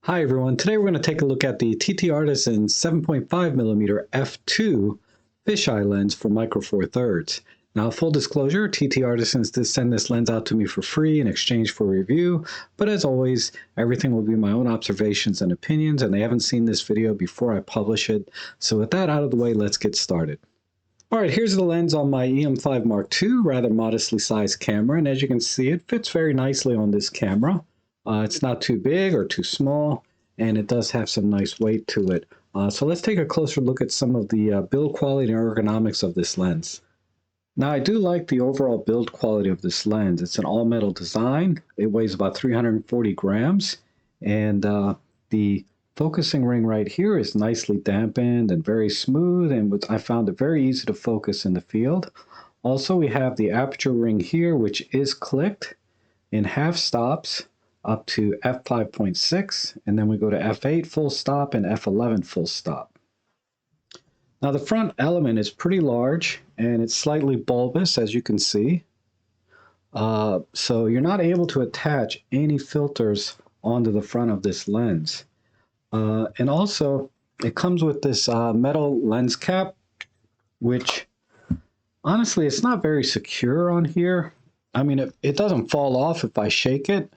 Hi everyone, today we're going to take a look at the TTArtisan 7.5mm f2 fisheye lens for micro four thirds. Now full disclosure, TTArtisans did send this lens out to me for free in exchange for review, but as always, everything will be my own observations and opinions, and they haven't seen this video before I publish it. So with that out of the way, let's get started. Alright, here's the lens on my EM5 Mark II, rather modestly sized camera, and as you can see, it fits very nicely on this camera. It's not too big or too small, and it does have some nice weight to it. So let's take a closer look at some of the build quality and ergonomics of this lens. Now I do like the overall build quality of this lens. It's an all-metal design. It weighs about 340 grams, and the focusing ring right here is nicely dampened and very smooth, and I found it very easy to focus in the field. Also, we have the aperture ring here, which is clicked in half stops up to f5.6, and then we go to f8 full stop and f11 full stop. Now the front element is pretty large and it's slightly bulbous, as you can see. So you're not able to attach any filters onto the front of this lens. And also it comes with this metal lens cap, which honestly it's not very secure on here. I mean, it doesn't fall off if I shake it,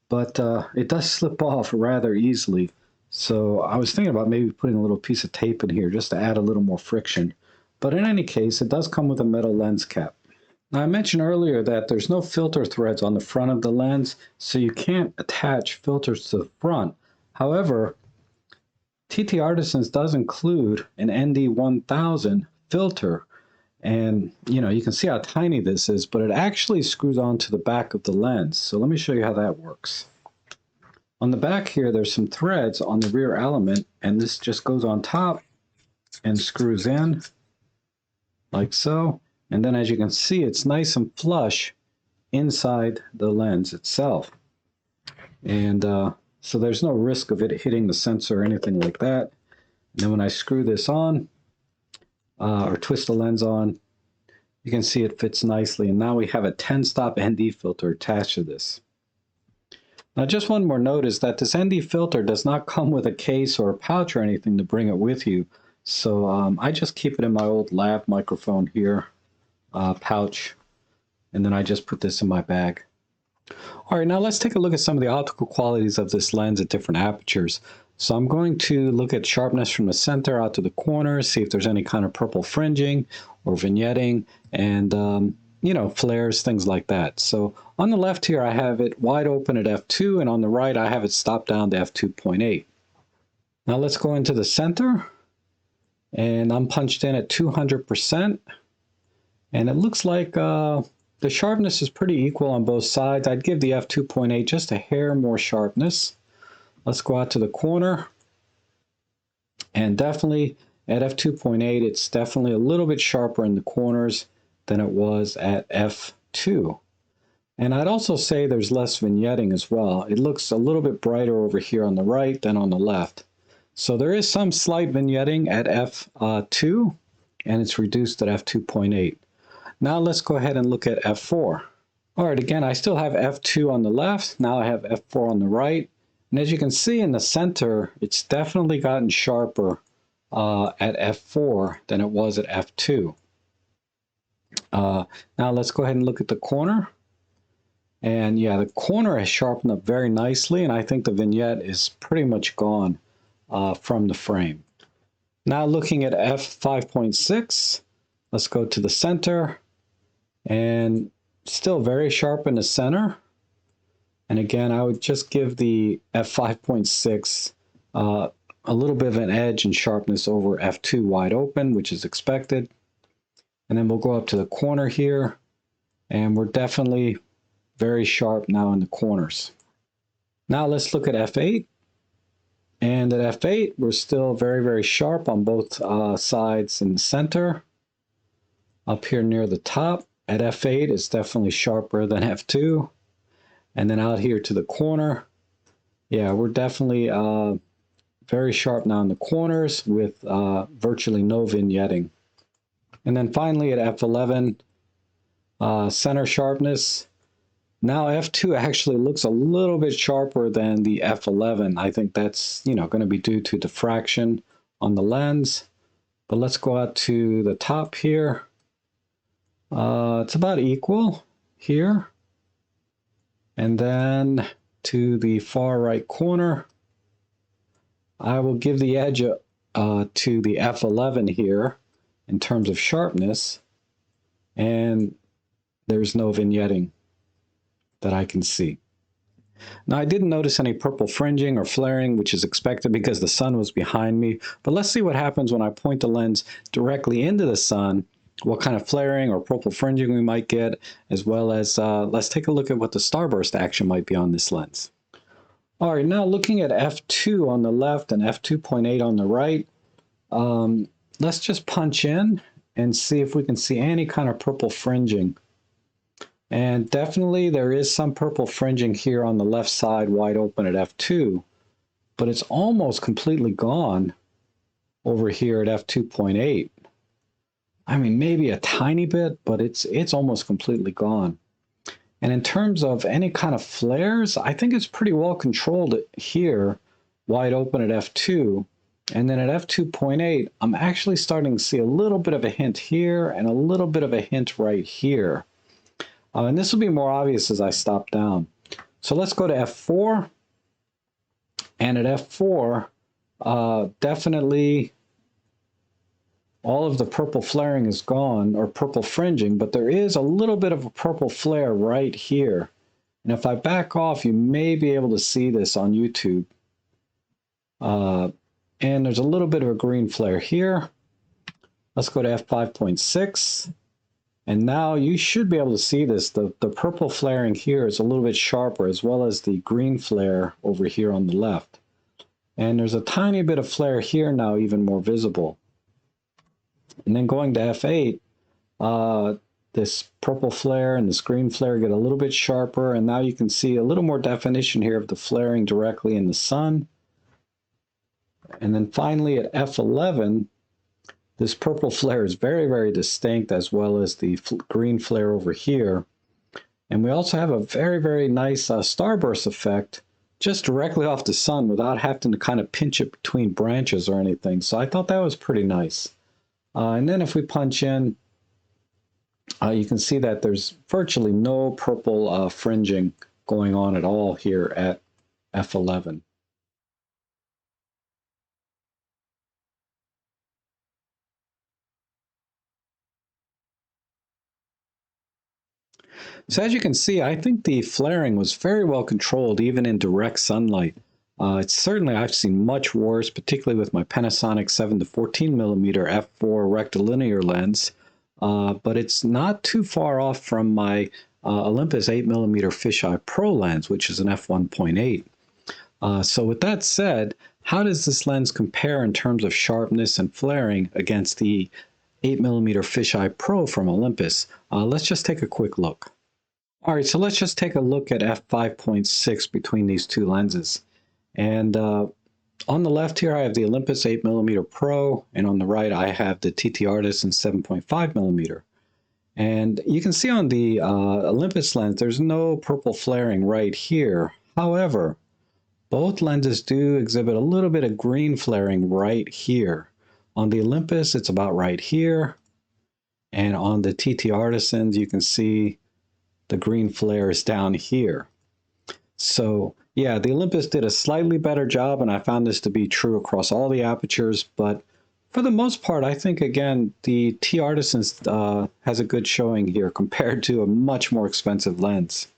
but it does slip off rather easily. So I was thinking about maybe putting a little piece of tape in here just to add a little more friction. But in any case, it does come with a metal lens cap. Now I mentioned earlier that there's no filter threads on the front of the lens, so you can't attach filters to the front. However, TTArtisans does include an ND1000 filter. And you can see how tiny this is, but it actually screws onto the back of the lens. So let me show you how that works. On the back here, there's some threads on the rear element, and this just goes on top and screws in like so. And then as you can see, it's nice and flush inside the lens itself. And so there's no risk of it hitting the sensor or anything like that. And then when I screw this on, or twist the lens on, you can see it fits nicely, and now we have a 10-stop ND filter attached to this. Now just one more note is that this ND filter does not come with a case or a pouch or anything to bring it with you, so I just keep it in my old lab microphone here, pouch, and then I just put this in my bag. Alright, now let's take a look at some of the optical qualities of this lens at different apertures. So I'm going to look at sharpness from the center out to the corners, see if there's any kind of purple fringing or vignetting, and flares, things like that. So on the left here, I have it wide open at f2, and on the right, I have it stopped down to f2.8. Now let's go into the center, and I'm punched in at 200%, and it looks like the sharpness is pretty equal on both sides. I'd give the f2.8 just a hair more sharpness. Let's go out to the corner, and definitely at f2.8, it's definitely a little bit sharper in the corners than it was at f2. And I'd also say there's less vignetting as well. It looks a little bit brighter over here on the right than on the left. So there is some slight vignetting at f2, and it's reduced at f2.8. Now let's go ahead and look at f4. All right, again, I still have f2 on the left. Now I have f4 on the right. And as you can see in the center, it's definitely gotten sharper at f4 than it was at f2. Now let's go ahead and look at the corner. And yeah, the corner has sharpened up very nicely, and I think the vignette is pretty much gone from the frame. Now looking at f5.6, let's go to the center, and still very sharp in the center. And again, I would just give the f5.6 a little bit of an edge in sharpness over f2 wide open, which is expected. And then we'll go up to the corner here, and we're definitely very sharp now in the corners. Now let's look at f8. And at f8, we're still very, very sharp on both sides in the center. Up here near the top at f8, it's definitely sharper than f2. And then out here to the corner, yeah, we're definitely very sharp now in the corners with virtually no vignetting. And then finally at f11, center sharpness, Now f2 actually looks a little bit sharper than the f11. I think that's, going to be due to diffraction on the lens. But let's go out to the top here. It's about equal here. And then to the far right corner, I will give the edge to the f11 here in terms of sharpness. And there's no vignetting that I can see. Now, I didn't notice any purple fringing or flaring, which is expected because the sun was behind me. But let's see what happens when I point the lens directly into the sun, what kind of flaring or purple fringing we might get, as well as let's take a look at what the starburst action might be on this lens. All right, now looking at f2 on the left and f2.8 on the right, let's just punch in and see if we can see any kind of purple fringing. And definitely there is some purple fringing here on the left side wide open at f2, but it's almost completely gone over here at f2.8. I mean, maybe a tiny bit, but it's almost completely gone. And in terms of any kind of flares, I think it's pretty well controlled here, wide open at f2. And then at f2.8, I'm actually starting to see a little bit of a hint here and a little bit of a hint right here. And this will be more obvious as I stop down. So let's go to f4. And at f4, definitely all of the purple flaring is gone, or purple fringing, but there is a little bit of a purple flare right here. And if I back off, you may be able to see this on YouTube. And there's a little bit of a green flare here. Let's go to f5.6. And now you should be able to see this. The purple flaring here is a little bit sharper, as well as the green flare over here on the left. And there's a tiny bit of flare here now, even more visible. And then going to f8, this purple flare and this green flare get a little bit sharper, and now you can see a little more definition here of the flaring directly in the sun. And then finally at f11, this purple flare is very, very distinct, as well as the green flare over here. And we also have a very, very nice starburst effect just directly off the sun without having to kind of pinch it between branches or anything. So I thought that was pretty nice. And then if we punch in, you can see that there's virtually no purple fringing going on at all here at f11. So as you can see, I think the flaring was very well controlled, even in direct sunlight. It's certainly, I've seen much worse, particularly with my Panasonic 7 to 14mm f4 rectilinear lens, but it's not too far off from my Olympus 8mm Fisheye Pro lens, which is an f1.8. So with that said, how does this lens compare in terms of sharpness and flaring against the 8mm Fisheye Pro from Olympus? Let's just take a quick look. All right, so let's just take a look at f5.6 between these two lenses. And on the left here, I have the Olympus 8mm Pro, and on the right, I have the TTArtisan 7.5mm. And you can see on the Olympus lens, there's no purple flaring right here. However, both lenses do exhibit a little bit of green flaring right here. On the Olympus, it's about right here. And on the TTArtisans, you can see the green flare is down here. So yeah, the Olympus did a slightly better job, and I found this to be true across all the apertures, but for the most part, I think, again, the TTArtisan has a good showing here compared to a much more expensive lens.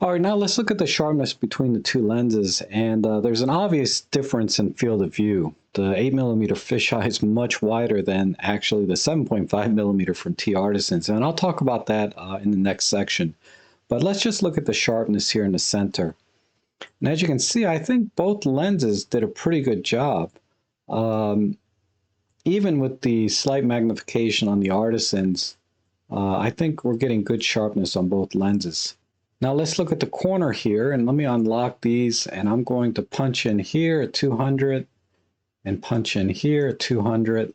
All right, now let's look at the sharpness between the two lenses, and there's an obvious difference in field of view. The 8mm fisheye is much wider than actually the 7.5mm from TTArtisans, and I'll talk about that in the next section. But let's just look at the sharpness here in the center. And as you can see, I think both lenses did a pretty good job. Even with the slight magnification on the Artisans, I think we're getting good sharpness on both lenses. Now let's look at the corner here, and let me unlock these, and I'm going to punch in here at 200 and punch in here at 200.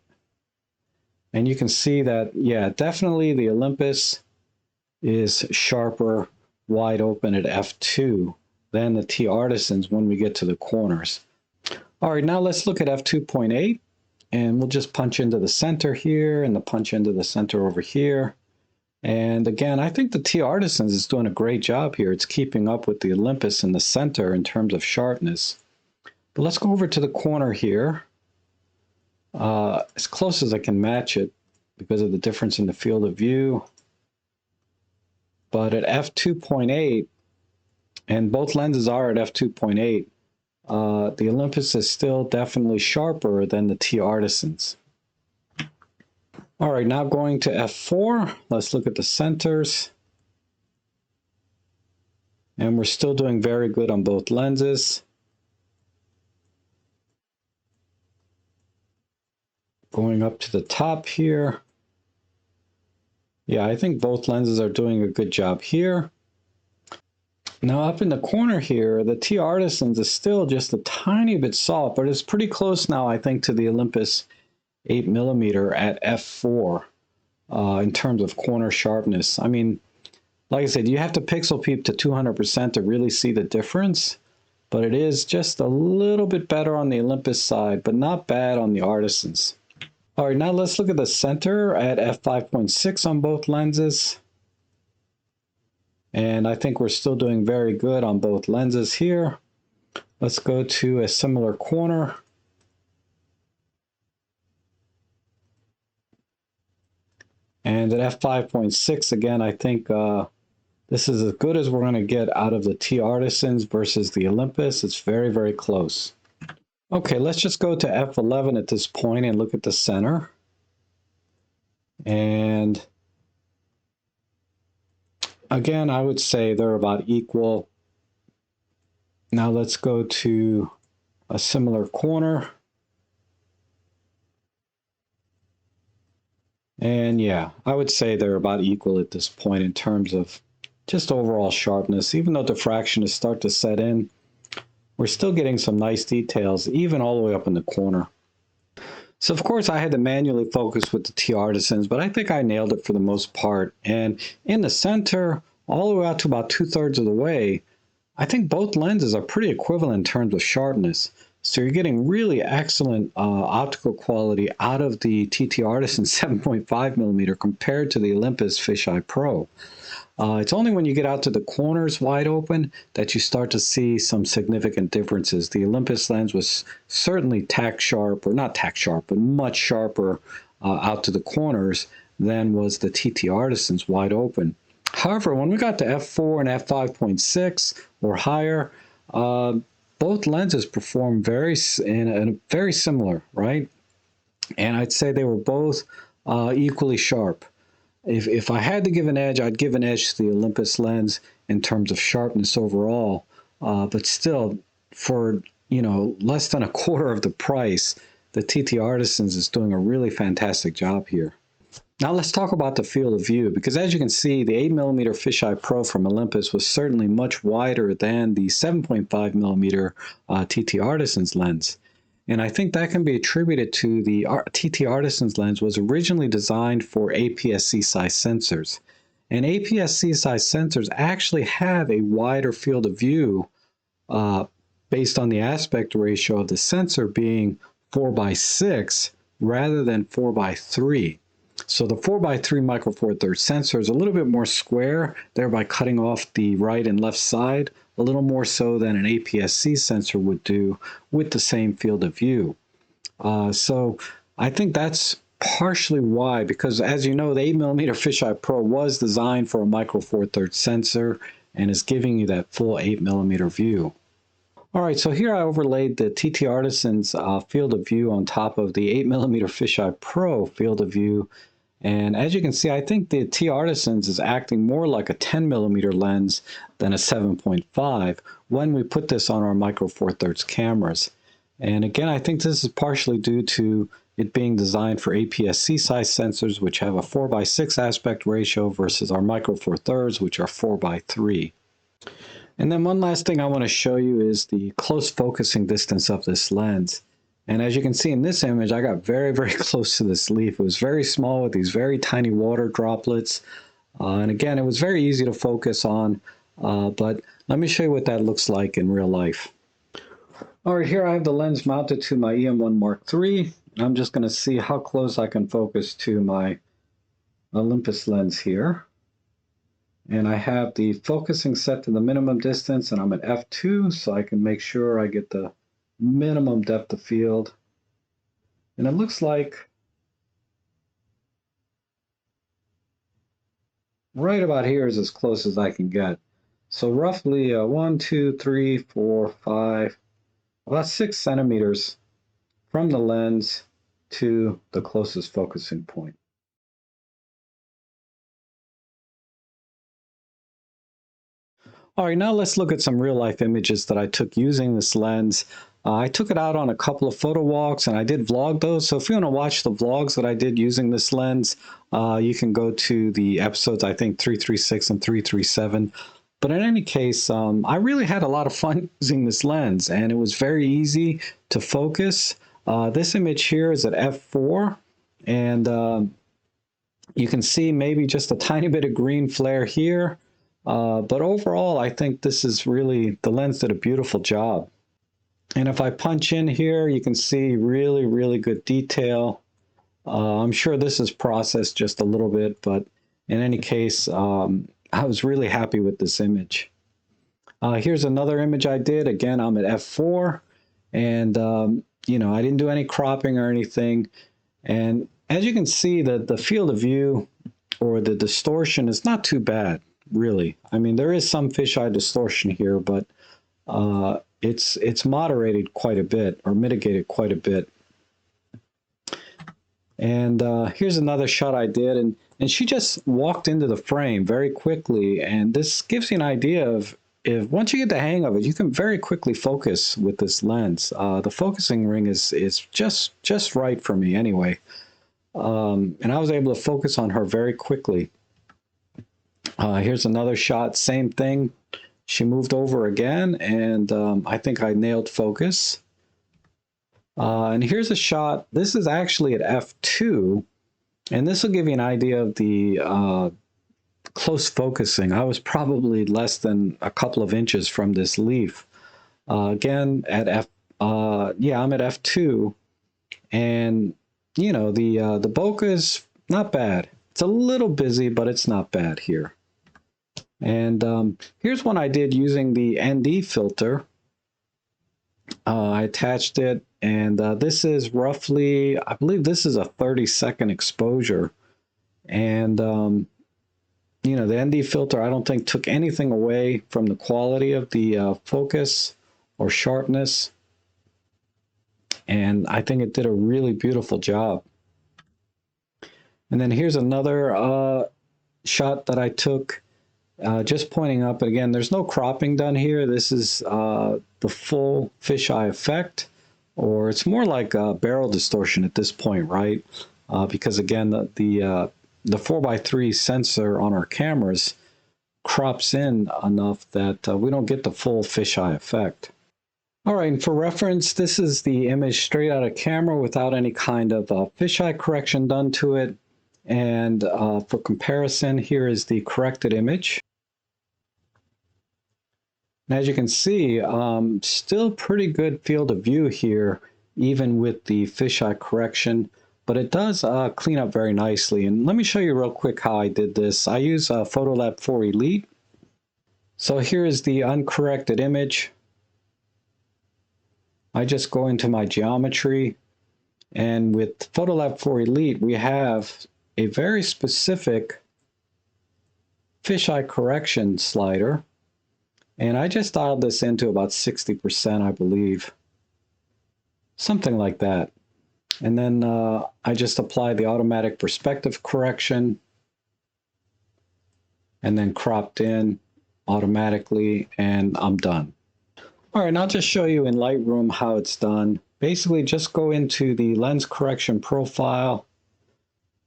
And you can see that, yeah, definitely the Olympus is sharper wide open at f2 than the TTArtisans when we get to the corners. All right, now let's look at f2.8, and we'll just punch into the center here and the punch into the center over here. And again, I think the TTArtisans is doing a great job here. It's keeping up with the Olympus in the center in terms of sharpness. But let's go over to the corner here, as close as I can match it because of the difference in the field of view. But at f2.8, and both lenses are at f2.8, the Olympus is still definitely sharper than the TTArtisans. All right, now going to f4, let's look at the centers. And we're still doing very good on both lenses. Going up to the top here. Yeah, I think both lenses are doing a good job here. Now up in the corner here, the TTArtisans is still just a tiny bit soft, but it's pretty close now, I think, to the Olympus 8mm at f4 in terms of corner sharpness. I mean, like I said, you have to pixel peep to 200% to really see the difference, but it is just a little bit better on the Olympus side, but not bad on the Artisans. All right, now let's look at the center at f5.6 on both lenses. And I think we're still doing very good on both lenses here. Let's go to a similar corner. And at f5.6, again, I think this is as good as we're going to get out of the TTArtisans versus the Olympus. It's very, very close. Okay, let's just go to f11 at this point and look at the center. And again, I would say they're about equal. Now let's go to a similar corner. And yeah, I would say they're about equal at this point in terms of just overall sharpness. Even though diffraction is starting to set in, we're still getting some nice details, even all the way up in the corner. So of course I had to manually focus with the TTArtisans, but I think I nailed it for the most part. And in the center, all the way out to about 2/3 of the way, I think both lenses are pretty equivalent in terms of sharpness. So you're getting really excellent optical quality out of the TTArtisan 7.5mm compared to the Olympus Fisheye Pro. It's only when you get out to the corners wide open that you start to see some significant differences. The Olympus lens was certainly tack sharp, or not tack sharp, but much sharper out to the corners than was the TTArtisans wide open. However, when we got to f4 and f5.6 or higher, both lenses perform very similar, right? And I'd say they were both equally sharp. If I had to give an edge, I'd give an edge to the Olympus lens in terms of sharpness overall. But still, for less than a quarter of the price, the TTArtisans is doing a really fantastic job here. Now let's talk about the field of view, because as you can see, the 8mm Fisheye Pro from Olympus was certainly much wider than the 7.5mm TTArtisans lens. And I think that can be attributed to the TTArtisans lens was originally designed for APS-C size sensors. And APS-C size sensors actually have a wider field of view based on the aspect ratio of the sensor being 4:6 rather than 4:3. So the 4:3 micro four thirds sensor is a little bit more square, thereby cutting off the right and left side a little more so than an APS-C sensor would do with the same field of view. So I think that's partially why, because as you know, the 8mm Fisheye Pro was designed for a micro four thirds sensor and is giving you that full 8mm view. All right, so here I overlaid the TTArtisans field of view on top of the 8mm Fisheye Pro field of view. And as you can see, I think the TTArtisans is acting more like a 10mm lens than a 7.5 when we put this on our micro four thirds cameras. And again, I think this is partially due to it being designed for APS-C size sensors, which have a 4:6 aspect ratio versus our micro four thirds, which are 4:3. And then one last thing I want to show you is the close focusing distance of this lens. And as you can see in this image, I got very, very close to this leaf. It was very small with these very tiny water droplets. And again, it was very easy to focus on. but let me show you what that looks like in real life. All right, here I have the lens mounted to my EM1 Mark III. I'm just going to see how close I can focus to my Olympus lens here. And I have the focusing set to the minimum distance, and I'm at f2, so I can make sure I get the minimum depth of field. And it looks like right about here is as close as I can get. So roughly 1, 2, 3, 4, 5, about 6 centimeters from the lens to the closest focusing point. All right, now let's look at some real life images that I took using this lens. I took it out on a couple of photo walks and I did vlog those. So if you want to watch the vlogs that I did using this lens, you can go to the episodes, I think 336 and 337. But in any case, I really had a lot of fun using this lens and it was very easy to focus. This image here is at f4 and you can see maybe just a tiny bit of green flare here. But overall, I think this is really, the lens did a beautiful job. And if I punch in here, you can see really, really good detail. I'm sure this is processed just a little bit, but in any case, I was really happy with this image. Here's another image I did. Again, I'm at f4, and you know, I didn't do any cropping or anything. And as you can see, the field of view or the distortion is not too bad. Really, I mean, there is some fisheye distortion here, but it's moderated quite a bit or mitigated quite a bit. And here's another shot I did, and she just walked into the frame very quickly, and this gives you an idea of if once you get the hang of it, you can very quickly focus with this lens. The focusing ring is just right for me anyway, and I was able to focus on her very quickly. Here's another shot, same thing. She moved over again, and I think I nailed focus. And here's a shot. This is actually at f2, and this will give you an idea of the close focusing. I was probably less than a couple of inches from this leaf. Again, at I'm at f2, and you know the bokeh is not bad. It's a little busy, but it's not bad here. And here's one I did using the ND filter. I attached it, and this is roughly, I believe this is a 30-second exposure. And, you know, the ND filter, I don't think took anything away from the quality of the focus or sharpness. And I think it did a really beautiful job. And then here's another shot that I took. Just pointing up, again, there's no cropping done here. This is the full fisheye effect, or it's more like barrel distortion at this point, right? Because again, the 4x3 sensor on our cameras crops in enough that we don't get the full fisheye effect. All right, and for reference, this is the image straight out of camera without any kind of fisheye correction done to it. And for comparison, here is the corrected image. And as you can see, still pretty good field of view here, even with the fisheye correction, but it does clean up very nicely. And let me show you real quick how I did this. I use Photolab 4 Elite. So here is the uncorrected image. I just go into my geometry, and with Photolab 4 Elite, we have a very specific fisheye correction slider. And I just dialed this into about 60%, I believe. Something like that. And then I just apply the automatic perspective correction and then cropped in automatically, and I'm done. All right, and I'll just show you in Lightroom how it's done. Basically, just go into the lens correction profile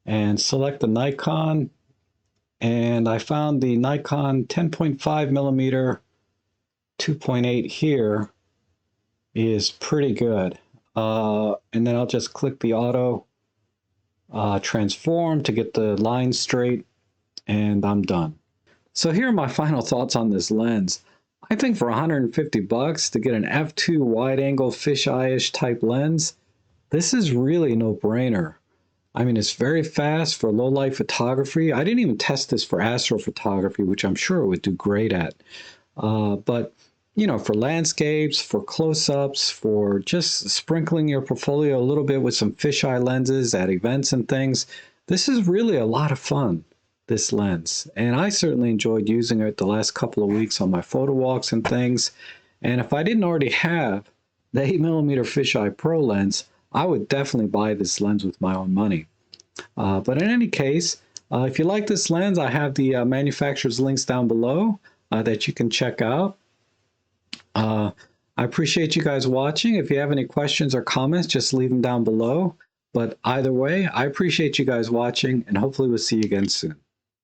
and select the Nikon. And I found the Nikon 10.5mm 2.8 here is pretty good. And then I'll just click the auto transform to get the line straight, and I'm done. So here are my final thoughts on this lens. I think for 150 bucks to get an f2 wide-angle fisheye-ish type lens, this is really a no-brainer. I mean, it's very fast for low-light photography. I didn't even test this for astrophotography, which I'm sure it would do great at. But you know, for landscapes, for close-ups, for just sprinkling your portfolio a little bit with some fisheye lenses at events and things, this is really a lot of fun, this lens. And I certainly enjoyed using it the last couple of weeks on my photo walks and things. And if I didn't already have the 8mm fisheye pro lens, I would definitely buy this lens with my own money. But in any case, if you like this lens, I have the manufacturer's links down below that you can check out. I appreciate you guys watching. If you have any questions or comments, just leave them down below. But either way, I appreciate you guys watching, and hopefully we'll see you again soon.